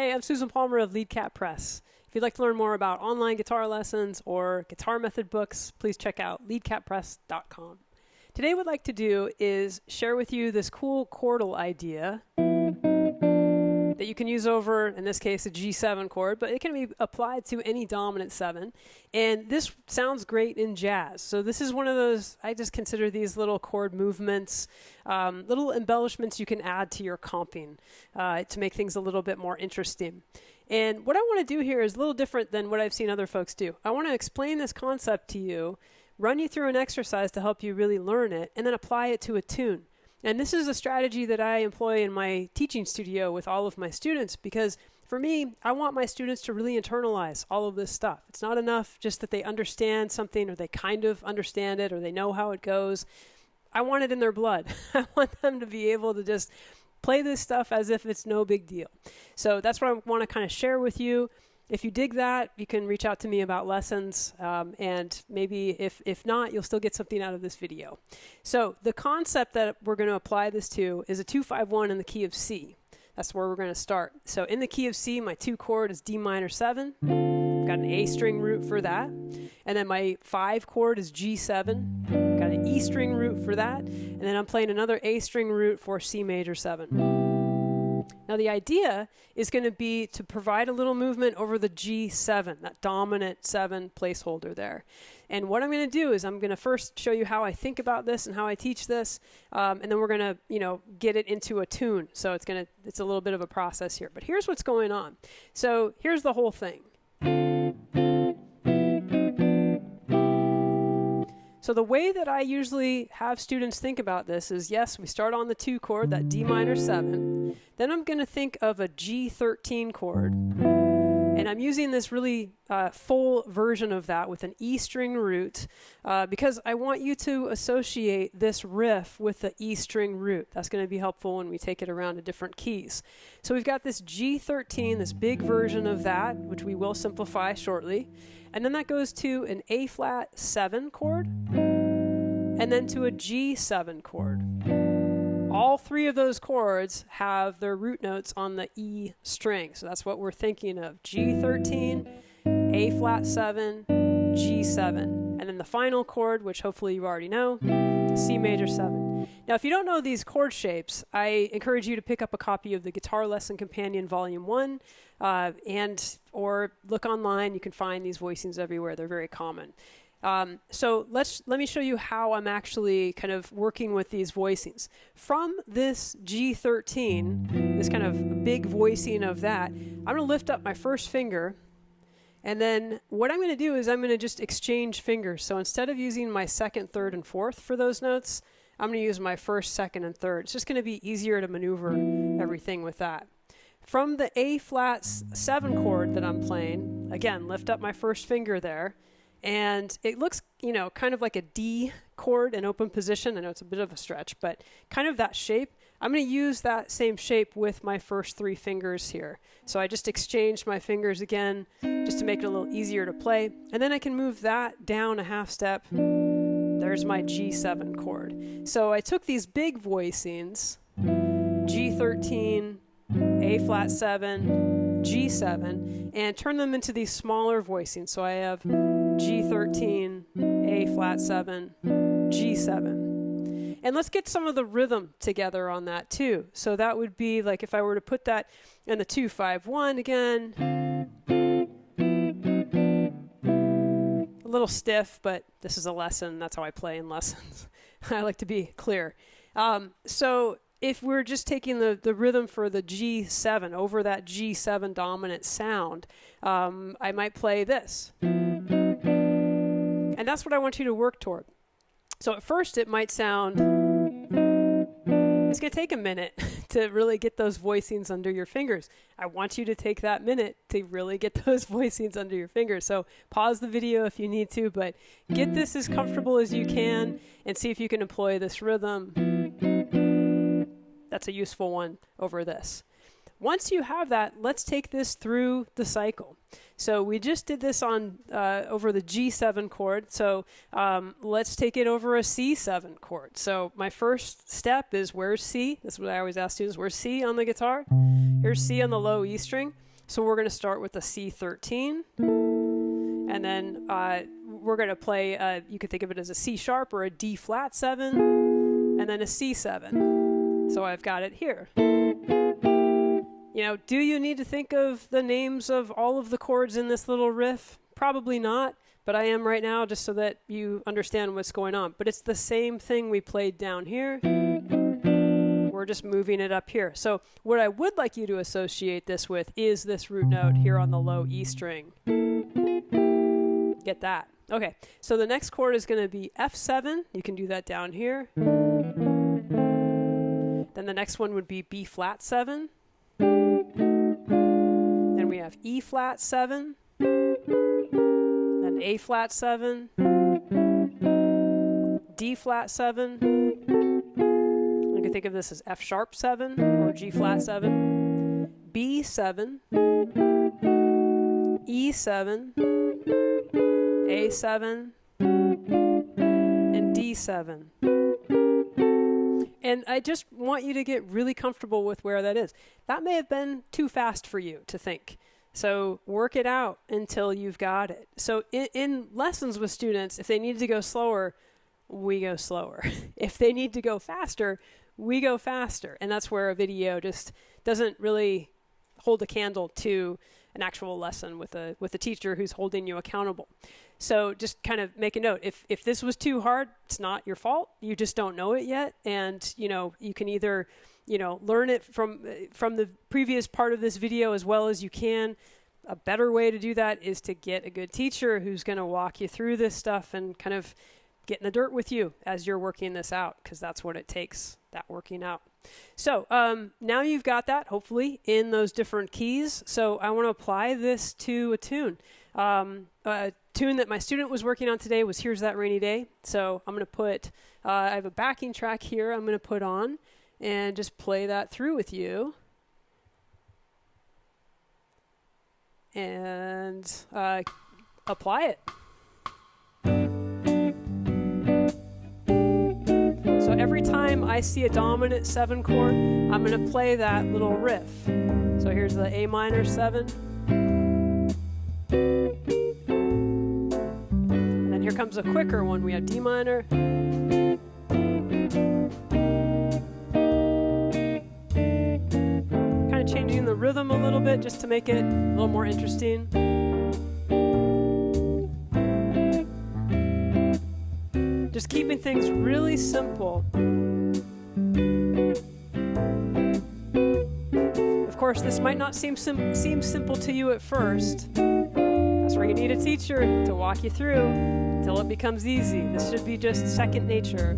Hi, I'm Susan Palmer of Lead Cat Press. If you'd like to learn more about online guitar lessons or guitar method books, please check out leadcatpress.com. Today what I'd like to do is share with you this cool chordal idea that you can use over, in this case, a G7 chord, but it can be applied to any dominant 7. And this sounds great in jazz. So this is one of those, I just consider these little chord movements, little embellishments you can add to your comping to make things a little bit more interesting. And what I want to do here is a little different than what I've seen other folks do. I want to explain this concept to you, run you through an exercise to help you really learn it, and then apply it to a tune. And this is a strategy that I employ in my teaching studio with all of my students, because for me, I want my students to really internalize all of this stuff. It's not enough just that they understand something, or they kind of understand it, or they know how it goes. I want it in their blood. I want them to be able to just play this stuff as if it's no big deal. So that's what I want to kind of share with you. If you dig that, you can reach out to me about lessons, and maybe if not, you'll still get something out of this video. So the concept that we're going to apply this to is a 2-5-1 in the key of C. That's where we're going to start. So in the key of C, my 2 chord is D minor 7. I've got an A string root for that. And then my 5 chord is G7. I've got an E string root for that. And then I'm playing another A string root for C major 7. Now the idea is going to be to provide a little movement over the G7, that dominant 7 placeholder there. And what I'm going to do is I'm going to first show you how I think about this and how I teach this, and then we're going to, get it into a tune. So it's a little bit of a process here. But here's what's going on. So here's the whole thing. So the way that I usually have students think about this is, yes, we start on the 2 chord, that D minor 7. Then I'm going to think of a G13 chord. And I'm using this really full version of that with an E string root because I want you to associate this riff with the E string root. That's going to be helpful when we take it around to different keys. So we've got this G13, this big version of that, which we will simplify shortly. And then that goes to an A flat 7 chord, and then to a G7 chord. All 3 of those chords have their root notes on the E string. So that's what we're thinking of. G13, A flat 7, G7. And then the final chord, which hopefully you already know, C major 7. Now, if you don't know these chord shapes, I encourage you to pick up a copy of the Guitar Lesson Companion Volume 1, or look online. You can find these voicings everywhere. They're very common. So let me show you how I'm actually kind of working with these voicings. From this G13, this kind of big voicing of that, I'm going to lift up my first finger, and then what I'm going to do is I'm going to just exchange fingers. So instead of using my 2nd, 3rd, and 4th for those notes, I'm going to use my 1st, 2nd, and 3rd. It's just going to be easier to maneuver everything with that. From the A flat 7 chord that I'm playing, again, lift up my first finger there, and it looks, kind of like a D chord in open position. I know it's a bit of a stretch, but kind of that shape. I'm going to use that same shape with my first 3 fingers here. So I just exchanged my fingers again, just to make it a little easier to play. And then I can move that down a half step. There's my G7 chord. So I took these big voicings, G13, A flat 7, G7, and turned them into these smaller voicings. So I have G13, A flat 7, G7. And let's get some of the rhythm together on that too. So that would be like if I were to put that in the 2-5-1 again. A little stiff, but this is a lesson. That's how I play in lessons. I like to be clear. So if we're just taking the rhythm for the G7 over that G7 dominant sound, I might play this. And that's what I want you to work toward. So at first it might sound, it's going to take a minute to really get those voicings under your fingers. I want you to take that minute to really get those voicings under your fingers. So pause the video if you need to, but get this as comfortable as you can and see if you can employ this rhythm. That's a useful one over this. Once you have that, let's take this through the cycle. So we just did this on over the G7 chord. So let's take it over a C7 chord. So my first step is, where's C? That's what I always ask students. Where's C on the guitar? Here's C on the low E string. So we're going to start with a C13, and then we're going to play, you could think of it as a C sharp or a D flat 7, and then a C7. So I've got it here. You know, do you need to think of the names of all of the chords in this little riff? Probably not, but I am right now just so that you understand what's going on. But it's the same thing we played down here. We're just moving it up here. So what I would like you to associate this with is this root note here on the low E string. Get that. Okay, so the next chord is going to be F7. You can do that down here. Then the next one would be B flat 7. Then we have E flat 7. Then A flat 7. D flat 7. You can think of this as F sharp 7 or G flat 7. B7. E7. A7. And D7. And I just want you to get really comfortable with where that is. That may have been too fast for you to think. So work it out until you've got it. So in lessons with students, if they need to go slower, we go slower. If they need to go faster, we go faster. And that's where a video just doesn't really hold a candle to an actual lesson with a teacher who's holding you accountable. So just kind of make a note. If this was too hard, it's not your fault. You just don't know it yet. And, you know, you can either, you know, learn it from the previous part of this video as well as you can. A better way to do that is to get a good teacher who's going to walk you through this stuff and kind of get in the dirt with you as you're working this out, because that's what it takes, that working out. So now you've got that, hopefully, in those different keys. So I want to apply this to a tune. A tune that my student was working on today was Here's That Rainy Day. So I'm going to put, I have a backing track here I'm going to put on and just play that through with you. And apply it. So every time I see a dominant 7 chord, I'm going to play that little riff. So here's the A minor 7. And then here comes a quicker one. We have D minor. Kind of changing the rhythm a little bit just to make it a little more interesting. Just keeping things really simple. Of course, this might not seem simple to you at first. That's where you need a teacher to walk you through until it becomes easy. This should be just second nature.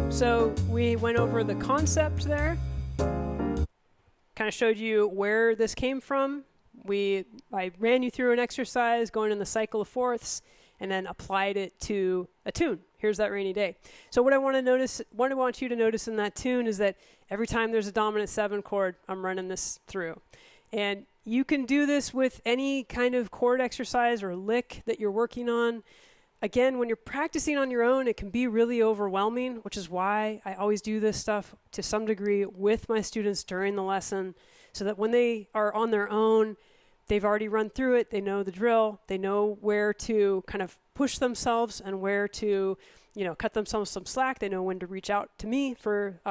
So we went over the concept there, kind of showed you where this came from. I ran you through an exercise going in the cycle of fourths and then applied it to a tune. Here's That Rainy Day. So what I want you to notice in that tune is that every time there's a dominant 7 chord, I'm running this through. And you can do this with any kind of chord exercise or lick that you're working on. Again, when you're practicing on your own, it can be really overwhelming, which is why I always do this stuff to some degree with my students during the lesson, so that when they are on their own, they've already run through it, they know the drill, they know where to kind of push themselves and where to, you know, cut themselves some slack. They know when to reach out to me for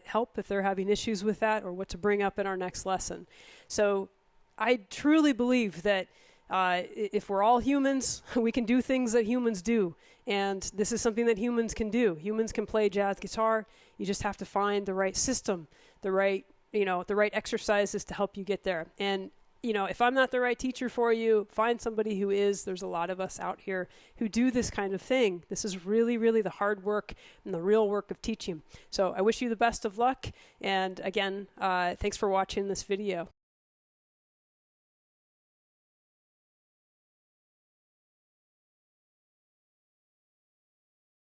help if they're having issues with that, or what to bring up in our next lesson. So I truly believe that if we're all humans, we can do things that humans do. And this is something that humans can do. Humans can play jazz guitar. You just have to find the right system, the right exercises to help you get there. And, you know, if I'm not the right teacher for you, find somebody who is. There's a lot of us out here who do this kind of thing. This is really, really the hard work and the real work of teaching. So I wish you the best of luck. And again, thanks for watching this video.